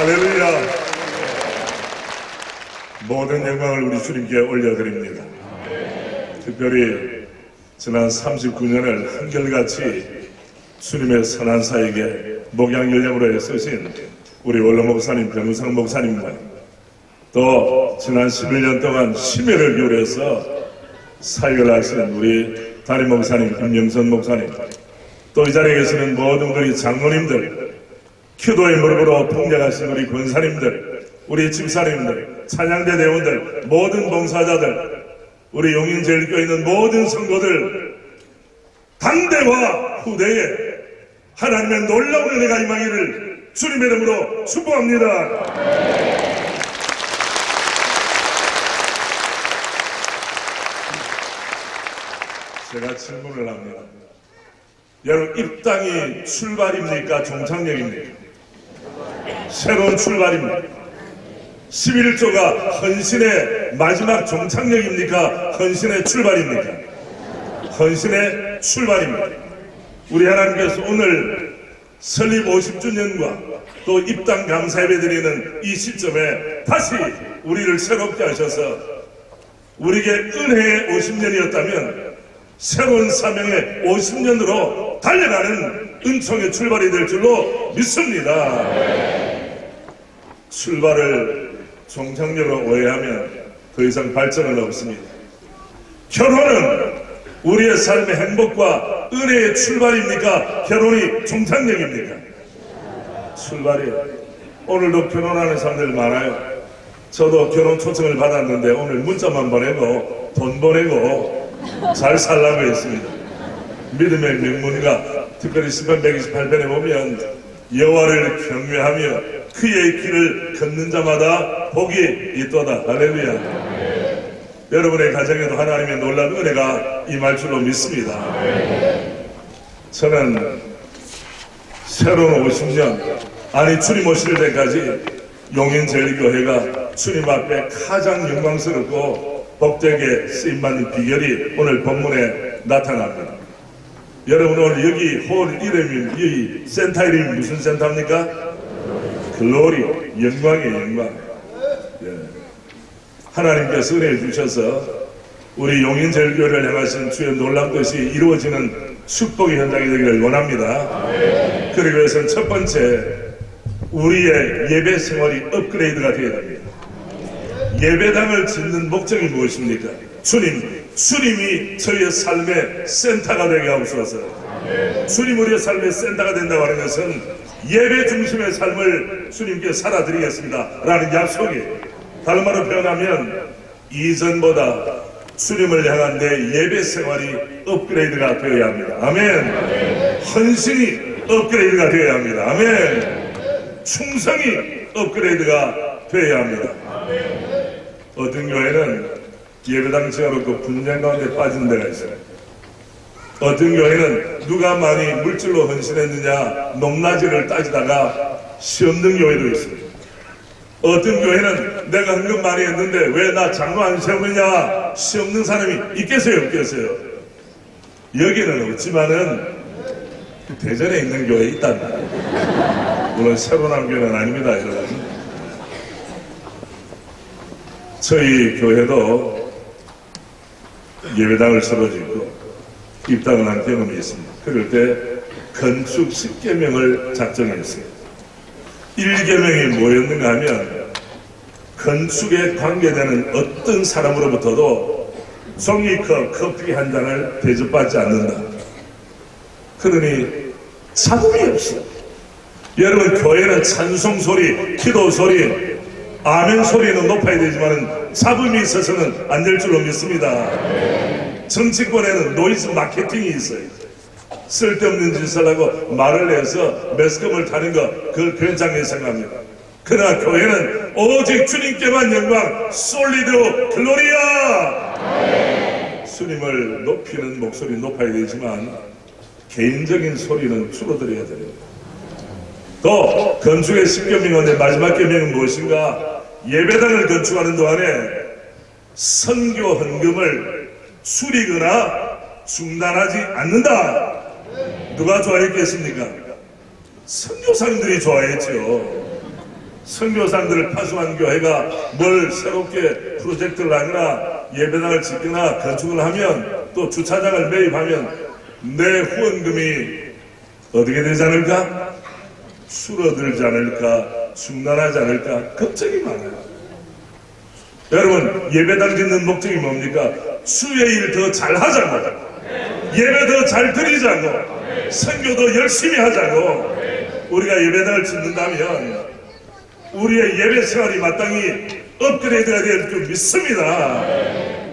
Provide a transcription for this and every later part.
할렐루야. 모든 영광을 우리 주님께 올려드립니다. 특별히 지난 39년을 한결같이 주님의 선한 사에게 목양연령으로 쓰신 우리 원로 목사님, 변우상 목사님과 또 지난 11년 동안 심혈을 기울여서 사역을 하시는 우리 담임 목사님, 김영선 목사님, 또 이 자리에 계시는 모든 우리 장로님들, 기도의 무릎으로 통역하신 우리 권사님들, 우리 집사님들, 찬양대 대원들, 모든 봉사자들, 우리 용인제일교에 있는 모든 성도들, 당대와 후대에 하나님의 놀라운 은혜가 임하기를 주님의 이름으로 축복합니다. 제가 질문을 합니다. 여러분, 입당이 출발입니까? 종착역입니까? 새로운 출발입니다. 11조가 헌신의 마지막 종착역입니까? 헌신의 출발입니까? 헌신의 출발입니다. 우리 하나님께서 오늘 설립 50주년과 또 입당 감사예배 드리는 이 시점에 다시 우리를 새롭게 하셔서 우리에게 은혜의 50년이었다면 새로운 사명의 50년으로 달려가는 은총의 출발이 될 줄로 믿습니다. 출발을 종착역으로 오해하면 더 이상 발전은 없습니다. 결혼은 우리의 삶의 행복과 은혜의 출발입니까? 결혼이 종착역입니까? 출발이에요. 오늘도 결혼하는 사람들 많아요. 저도 결혼 초청을 받았는데 오늘 문자만 보내고 돈 보내고 잘 살라고 했습니다. 믿음의 명문가 특별히 시편 128편에 보면 여호와를 경외하며 그의 길을 걷는 자마다 복이 있도다. 할렐루야. 여러분의 가정에도 하나님의 놀라운 은혜가 임할 줄로 믿습니다. 저는 새로운 50년, 아니 주님 오실 때까지 용인제일교회가 주님 앞에 가장 영광스럽고 복되게 쓰임받는 비결이 오늘 본문에 나타납니다. 여러분, 오늘 여기 홀 이름이, 이 센터 이름이 무슨 센터입니까? 글로리, 영광이에요, 영광. 하나님께서 은혜 주셔서 우리 용인제일교회를 향하신 주의 놀라운 것이 이루어지는 축복의 현장이 되기를 원합니다. 그러기 위해서는 첫 번째, 우리의 예배 생활이 업그레이드가 되어야 됩니다. 예배당을 짓는 목적이 무엇입니까? 주님이 저희의 삶의 센터가 되게 하옵소서. 주님 우리의 삶의 센터가 된다고 하는 것은 예배 중심의 삶을 주님께 살아드리겠습니다 라는 약속이에요. 다른 말로 표현하면 이전보다 주님을 향한 내 예배 생활이 업그레이드가 되어야 합니다. 아멘. 헌신이 업그레이드가 되어야 합니다. 아멘. 충성이 업그레이드가 되어야 합니다. 어떤 교회는 예배당 지어놓고 분쟁 가운데 빠진 데가 있어요. 어떤 교회는 누가 많이 물질로 헌신했느냐 높낮이를 따지다가 시험등 교회도 있습니다. 어떤 교회는 내가 헌금 많이 했는데 왜 나 장로 안 세우느냐 시험등 사람이 있겠어요 없겠어요? 여기는 없지만은 대전에 있는 교회에 있단다. 물론 새로 난 교회는 아닙니다 여러분. 저희 교회도 예배당을 서로 짓고 입당을 한 경험이 있습니다. 그럴 때 건축 10계명을 작정했습니다. 1계명이 뭐였는가 하면 건축에 관계되는 어떤 사람으로부터도 종이컵 커피 한 잔을 대접받지 않는다. 그러니 잡음이 없어. 여러분, 교회는 찬송 소리, 기도 소리, 아멘 소리는 높아야 되지만 잡음이 있어서는 안 될 줄로 믿습니다. 정치권에는 노이즈 마케팅이 있어요. 쓸데없는 짓을 하고 말을 해서 매스컴을 타는 거 그걸 괜찮게 생각합니다. 그러나 교회는 오직 주님께만 영광, 솔리드 글로리아. 주님을 높이는 목소리 높아야 되지만 개인적인 소리는 줄어들어야 됩니다. 또 건축의 10계명인데 마지막 계명은 무엇인가? 예배당을 건축하는 동안에 선교 헌금을 줄이거나 중단하지 않는다. 누가 좋아했겠습니까? 선교사님들이 좋아했죠. 선교사들을 파송한 교회가 뭘 새롭게 프로젝트를 하거나 예배당을 짓거나 건축을 하면 또 주차장을 매입하면 내 후원금이 어떻게 되지 않을까? 줄어들지 않을까? 중단하지 않을까? 걱정이 많아요. 여러분, 예배당 짓는 목적이 뭡니까? 주의 일 더 잘하자고, 예배 더 잘 드리자고, 선교 더 열심히 하자고. 우리가 예배당을 짓는다면 우리의 예배 생활이 마땅히 업그레이드가 될 줄 믿습니다.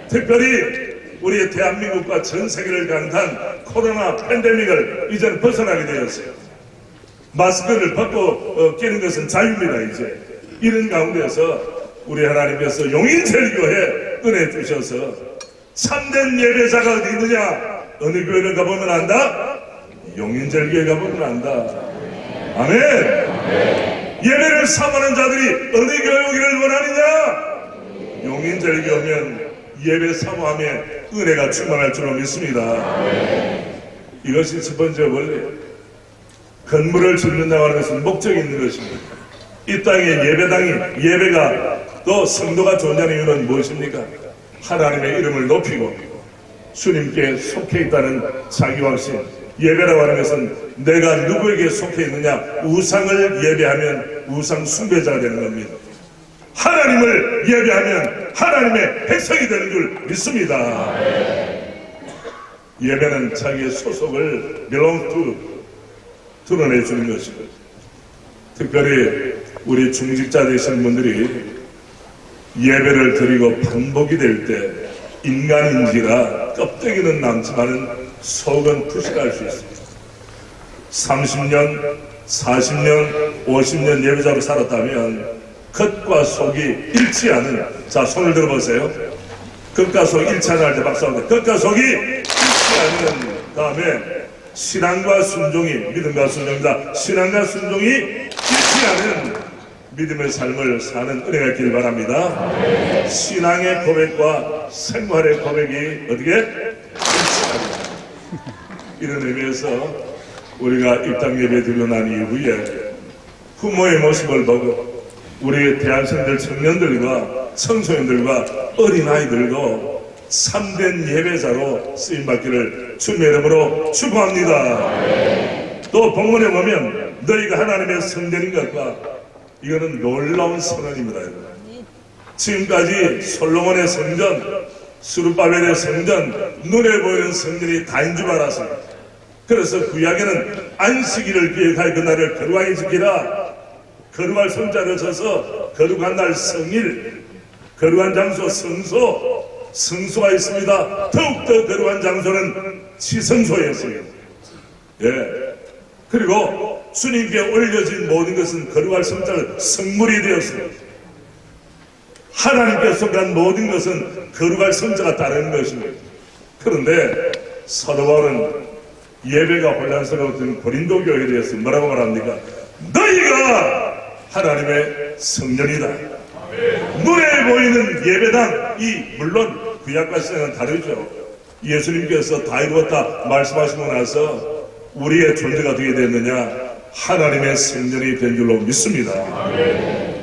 특별히 우리의 대한민국과 전 세계를 강타한 코로나 팬데믹을 이제는 벗어나게 되었어요. 마스크를 벗고 끼는 것은 자유입니다. 이제 이런 가운데서 우리 하나님께서 용인제일교회 은혜 주셔서 참된 예배자가 어디 있느냐? 어느 교회를 가보면 안다? 용인제일교회 가보면 안다. 아멘. 예배를 사모하는 자들이 어느 교회 오기를 원하느냐? 용인제일교회 오면 예배 사모함에 은혜가 충만할 줄로 믿습니다. 이것이 첫 번째 원리. 건물을 짓는다고 하는 것은 목적이 있는 것입니다. 이 땅에 예배가 또 성도가 존재하는 이유는 무엇입니까? 하나님의 이름을 높이고 주님께 속해 있다는 자기 확신. 예배라고 하는 것은 내가 누구에게 속해 있느냐? 우상을 예배하면 우상 숭배자가 되는 겁니다. 하나님을 예배하면 하나님의 백성이 되는 줄 믿습니다. 예배는 자기의 소속을 belong to 드러내주는 것입니다. 특별히 우리 중직자 되신 분들이 예배를 드리고 반복이 될 때 인간인지라 껍데기는 남지만은 속은 푸시할 수 있습니다. 30년, 40년, 50년 예배자로 살았다면 겉과 속이 일치하는, 자 손을 들어보세요. 겉과 속이 일치하는 할 때 박수 한번. 겉과 속이 일치하는 다음에 신앙과 순종이, 믿음과 순종입니다. 신앙과 순종이 일치하는 믿음의 삶을 사는 은혜가 있기를 바랍니다. 신앙의 고백과 생활의 고백이 어떻게? 일치합니다. 이런 의미에서 우리가 입당 예배 드리고 난 이후에 부모의 모습을 보고 우리 대학생들, 청년들과 청소년들과 어린아이들도 참된 예배자로 쓰임받기를 주님의 이름으로 축복합니다. 또 본문에 보면 너희가 하나님의 성전인 것과, 이거는 놀라운 선언입니다. 지금까지 솔로몬의 성전, 스룹바벨의 성전, 눈에 보이는 성전이 다인 줄 알았습니다. 그래서 구약에는 안식일을 기획하여 그날을 거룩하게 지키라, 거룩할 성자를 쳐서 거룩한 날 성일, 거룩한 장소 성소, 성소가 있습니다. 더욱더 거룩한 장소는 지성소였어요. 예. 그리고 주님께 올려진 모든 것은 거룩할 성자를 성물이 되었습니다. 하나님께 속한 모든 것은 거룩할 성자가 따르는 것입니다. 그런데 사도 바울은 예배가 혼란스러웠던 고린도 교회에 대해서 뭐라고 말합니까? 너희가 하나님의 성전이다. 눈에 보이는 예배당, 물론 구약과 신약은 다르죠. 예수님께서 다 이루었다 말씀하시고 나서 우리의 존재가 어떻게 됐느냐? 하나님의 성전이 된 줄로 믿습니다.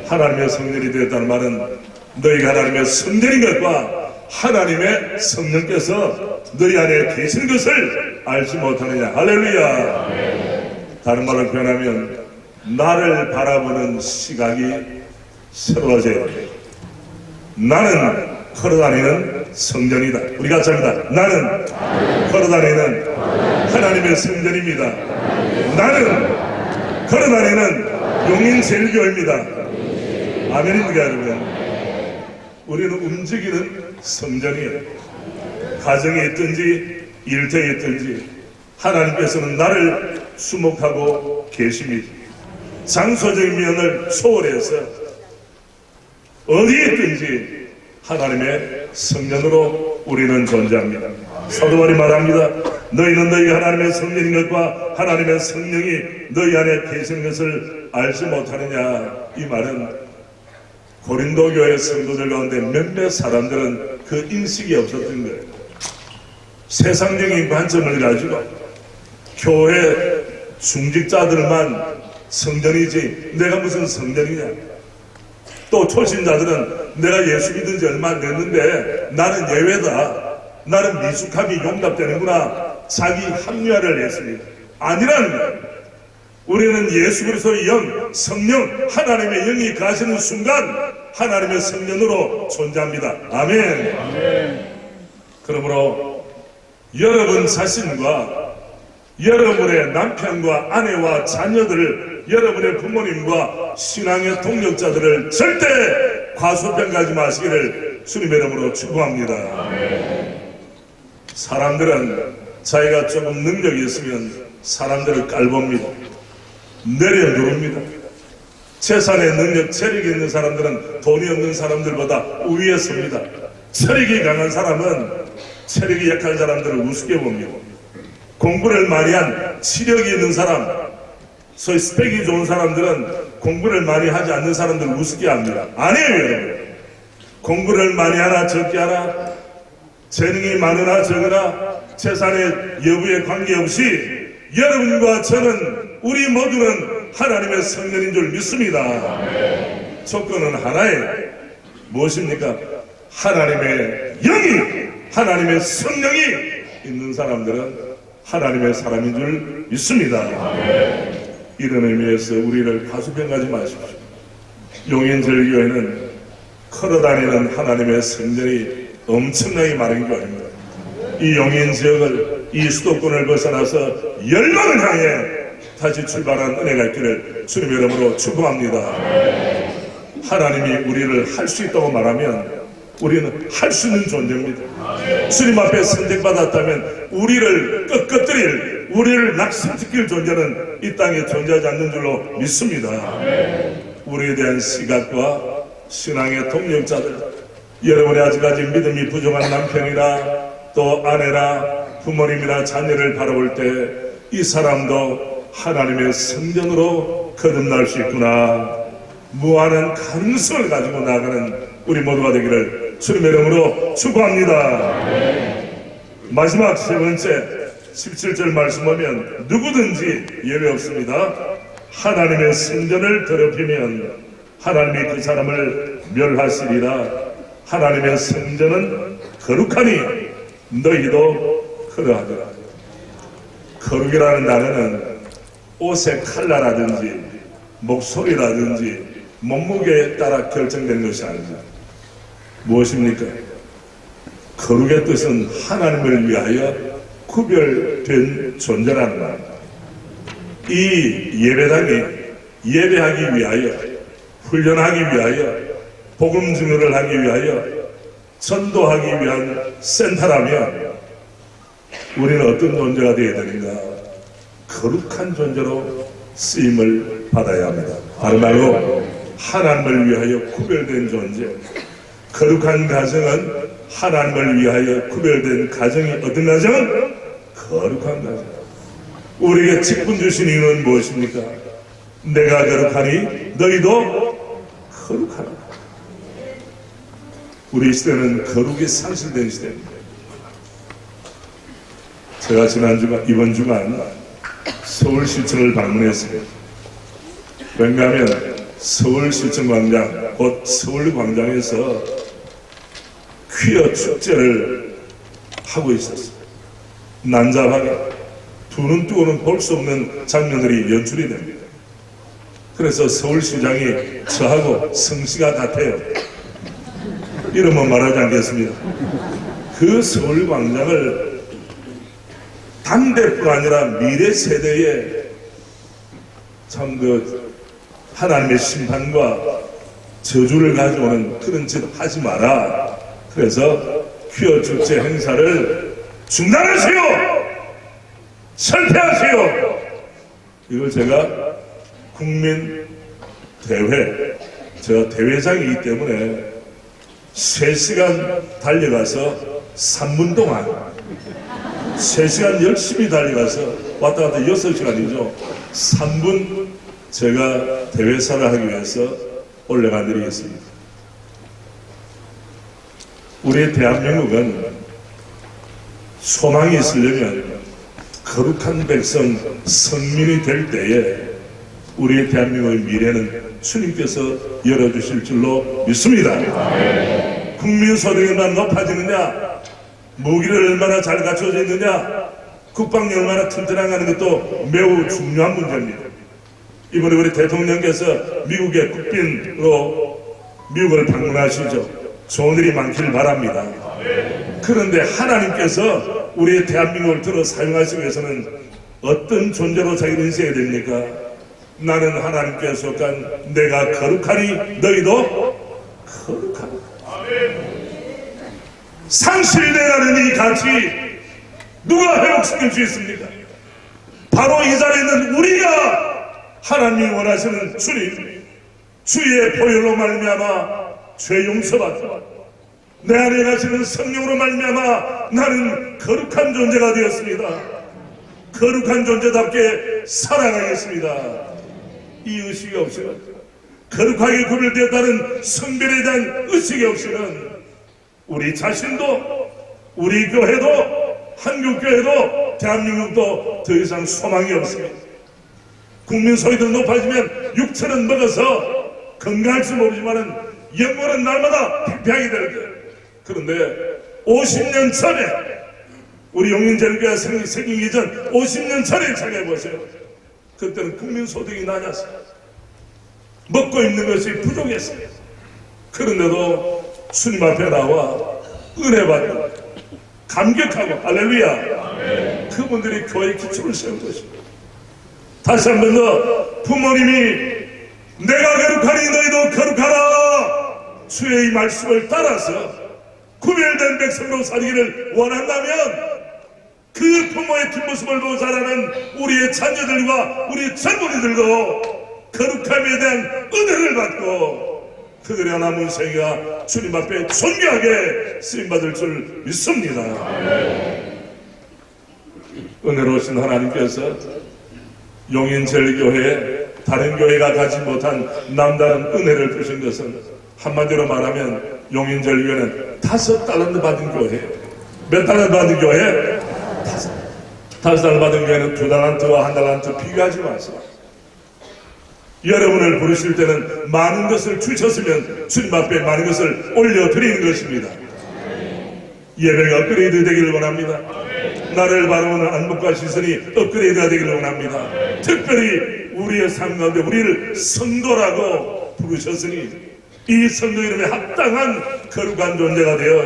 하나님의 성전이 되었다는 말은 너희가 하나님의 성전인 것과 하나님의 성령께서 너희 안에 계신 것을 알지 못하느냐. 할렐루야. 다른 말로 표현하면 나를 바라보는 시각이 새로워져야 됩니다. 나는 걸어다니는 성전이다. 우리 같이 합니다. 나는 걸어다니는 하나님의 성전입니다. 나는 걸어다니는 용인제일교회입니다. 아멘입니까 여러분? 우리는 움직이는 성전이에요. 가정에 있든지 일터에 있든지 하나님께서는 나를 수목하고 계십니다. 장소적인 면을 초월해서 어디에 있든지 하나님의 성전으로 우리는 존재합니다. 사도 바울이 말합니다. 너희는 너희가 하나님의 성전인 것과 하나님의 성령이 너희 안에 계시는 것을 알지 못하느냐. 이 말은 고린도 교회 성도들 가운데 몇몇 사람들은 그 인식이 없었던 거예요. 세상적인 관점을 가지고 교회 중직자들만 성전이지 내가 무슨 성전이냐, 또 초신자들은 내가 예수 믿은 지 얼마 안 됐는데 나는 예외다, 나는 미숙함이 용납되는구나, 자기 합리화를 했습니다. 아니라는 거예요. 우리는 예수 그리스도의 영, 성령, 하나님의 영이 가시는 순간 하나님의 성령으로 존재합니다. 아멘. 아멘. 그러므로 여러분 자신과 여러분의 남편과 아내와 자녀들을, 여러분의 부모님과 신앙의 동력자들을 절대 과소평가하지 마시기를 주님의 이름으로 축복합니다. 아멘. 사람들은 자기가 조금 능력이 있으면 사람들을 깔봅니다. 내려누릅니다. 재산의 능력, 체력이 있는 사람들은 돈이 없는 사람들보다 우위에 섭니다. 체력이 강한 사람은 체력이 약한 사람들을 우습게 봅니다. 공부를 많이 한 치력이 있는 사람, 소위 스펙이 좋은 사람들은 공부를 많이 하지 않는 사람들을 우습게 합니다. 아니에요, 여러분. 공부를 많이 하나 적게 하나, 재능이 많으나 적으나, 재산의 여부에 관계없이 여러분과 저는, 우리 모두는 하나님의 성령인 줄 믿습니다. 조건은 하나예요. 무엇입니까? 하나님의 영이, 하나님의 성령이 있는 사람들은 하나님의 사람인 줄 믿습니다. 이런 의미에서 우리를 가수평가하지 마십시오. 용인절교회는 걸어다니는 하나님의 성전이 엄청나게 많은 교회입니다. 이 용인 지역을, 이 수도권을 벗어나서 열방을 향해 다시 출발한 은혜가 있기를 주님의 이름으로 축복합니다. 하나님이 우리를 할 수 있다고 말하면 우리는 할 수 있는 존재입니다. 주님 앞에 선택받았다면 우리를 꺾어뜨릴, 우리를 낙심시킬 존재는 이 땅에 존재하지 않는 줄로 믿습니다. 우리에 대한 시각과 신앙의 동력자들, 여러분이 아직까지 믿음이 부족한 남편이나 또 아내나 부모님이나 자녀를 바라볼 때 이 사람도 하나님의 성전으로 거듭날 수 있구나, 무한한 가능성을 가지고 나아가는 우리 모두가 되기를 주님의 이름으로 축복합니다. 마지막 세 번째 17절 말씀 보면 누구든지 예외 없습니다. 하나님의 성전을 더럽히면 하나님이 그 사람을 멸하시리라. 하나님의 성전은 거룩하니 너희도 그러하리라. 거룩이라는 단어는 옷의 컬러라든지 목소리라든지 몸무게에 따라 결정되는 것이 아닙니다. 무엇입니까? 거룩의 뜻은 하나님을 위하여 구별된 존재라는 말입니다. 이 예배당이 예배하기 위하여, 훈련하기 위하여, 복음 증거를 하기 위하여, 전도하기 위한 센터라면 우리는 어떤 존재가 되어야 되는가? 거룩한 존재로 쓰임을 받아야 합니다. 바로 하나님을 위하여 구별된 존재. 거룩한 가정은 하나님을 위하여 구별된 가정이 어떤 가정? 거룩한 가정. 우리에게 직분 주신 이유는 무엇입니까? 내가 거룩하니 너희도 거룩하라. 우리 시대는 거룩이 상실된 시대입니다. 제가 이번 주간 서울시청을 방문했습니다. 왜냐하면 서울시청광장, 곧 서울광장에서 퀴어 축제를 하고 있었어요. 난잡하게 두 눈 뜨고는 볼 수 없는 장면들이 연출이 됩니다. 그래서 서울시장이 저하고 성씨가 같아요. 이름은 말하지 않겠습니다. 그 서울광장을 당대뿐 아니라 미래 세대에 참 하나님의 심판과 저주를 가져오는 그런 짓 하지 마라. 그래서 퀴어 축제 행사를 중단하세요! 철폐하세요! 이걸 제가 국민 대회, 제가 대회장이기 때문에 3시간 달려가서 3분 동안 3시간 열심히 달려가서 왔다 갔다 6시간이죠. 3분 제가 대회사를 하기 위해서 올라가 드리겠습니다. 우리 대한민국은 소망이 있으려면 거룩한 백성, 성민이 될 때에 우리의 대한민국의 미래는 주님께서 열어주실 줄로 믿습니다. 국민소득만 높아지느냐, 무기를 얼마나 잘 갖춰져 있느냐, 국방이 얼마나 튼튼한가 하는 것도 매우 중요한 문제입니다. 이번에 우리 대통령께서 미국의 국빈으로 미국을 방문하시죠. 좋은 일이 많기를 바랍니다. 그런데 하나님께서 우리의 대한민국을 들어 사용하시기 위해서는 어떤 존재로 자기를 인식해야 됩니까? 나는 하나님께 속한 내가 거룩하니 너희도 거룩하라. 상실되라는 이 가치 누가 회복시킬 수 있습니까? 바로 이 자리에 있는 우리가 하나님이 원하시는 주님, 주의 보혈로 말미암아 죄 용서받고 내 안에 가시는 성령으로 말미암아 나는 거룩한 존재가 되었습니다. 거룩한 존재답게 살아가겠습니다. 이 의식이 없이는, 거룩하게 구별되었다는 성별에 대한 의식이 없이는 우리 자신도, 우리 교회도, 한국교회도, 대한민국도 더 이상 소망이 없습니다. 국민소득이 높아지면 육체는 먹어서 건강할지 모르지만은 영혼은 날마다 피폐하게 될 거예요. 그런데 50년 전에 우리 용인제일교회가 생기기 전 50년 전에 생각해보세요. 그때는 국민소득이 낮았어요. 먹고 입는 것이 부족했어요. 그런데도 주님 앞에 나와 은혜 받고 감격하고 할렐루야, 그분들이 교회 기초를 세운 것입니다. 다시 한 번 더, 부모님이 내가 거룩하니 너희도 거룩하라, 주의 이 말씀을 따라서 구별된 백성으로 살기를 원한다면 그 부모의 뒷모습을 보고 자라는 우리의 자녀들과 우리 젊은이들도 거룩함에 대한 은혜를 받고 그들의 남은 생애가 주님 앞에 존귀하게 쓰임받을 줄 믿습니다. 은혜로우신 하나님께서 용인제일교회에 다른 교회가 가지 못한 남다른 은혜를 주신 것은 한마디로 말하면 용인제일교회는 5달란트 받은 교회예요. 몇 달란트 받은 교회? 5달란트 받은 교회는 2달란트와 1달란트 비교하지 마세요. 여러분을 부르실 때는 많은 것을 주셨으면 주님 앞에 많은 것을 올려드리는 것입니다. 예배가 업그레이드 되기를 원합니다. 나를 바라보는 안목과 시선이 업그레이드가 되기를 원합니다. 특별히 우리의 삶 가운데 우리를 성도라고 부르셨으니 이 성도 이름에 합당한 거룩한 존재가 되어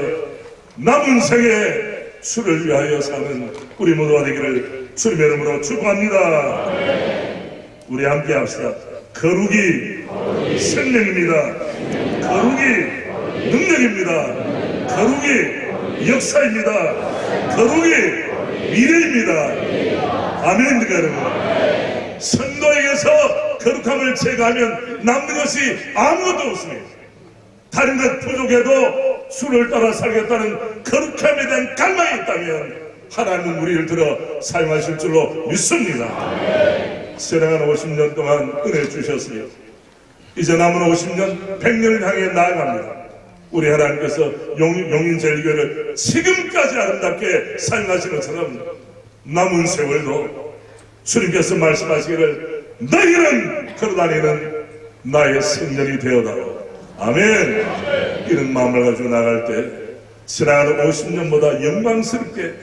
남은 생에 주를 위하여 사는 우리 모두가 되기를 주님의 이름으로 축복합니다. 우리 함께 합시다. 거룩이 생명입니다. 거룩이 능력입니다. 거룩이 역사입니다. 거룩이 미래입니다. 아멘입니까 여러분? 성도에게서 거룩함을 제거하면 남는 것이 아무것도 없습니다. 다른 것 부족해도 주를 따라 살겠다는 거룩함에 대한 갈망이 있다면 하나님은 우리를 들어 사용하실 줄로 믿습니다. 지나간 50년 동안 은혜 주셨으며 이제 남은 50년 100년을 향해 나아갑니다. 우리 하나님께서 용인제일교회를 지금까지 아름답게 사용하신 것처럼 남은 세월도 주님께서 말씀하시기를 너희는 걸어다니는 나의 성전이 되어다오. 아멘. 이런 마음을 가지고 나갈 때 지나가는 50년보다 영광스럽게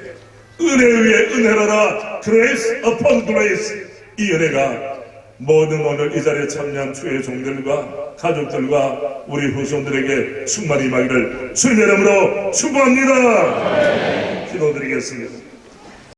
은혜 위에 은혜로라, grace upon grace, 이 은혜가 모든 오늘 이 자리에 참여한 주의 종들과 가족들과 우리 후손들에게 충만히 임하기를 주님의 이름으로 축복합니다. 기도드리겠습니다.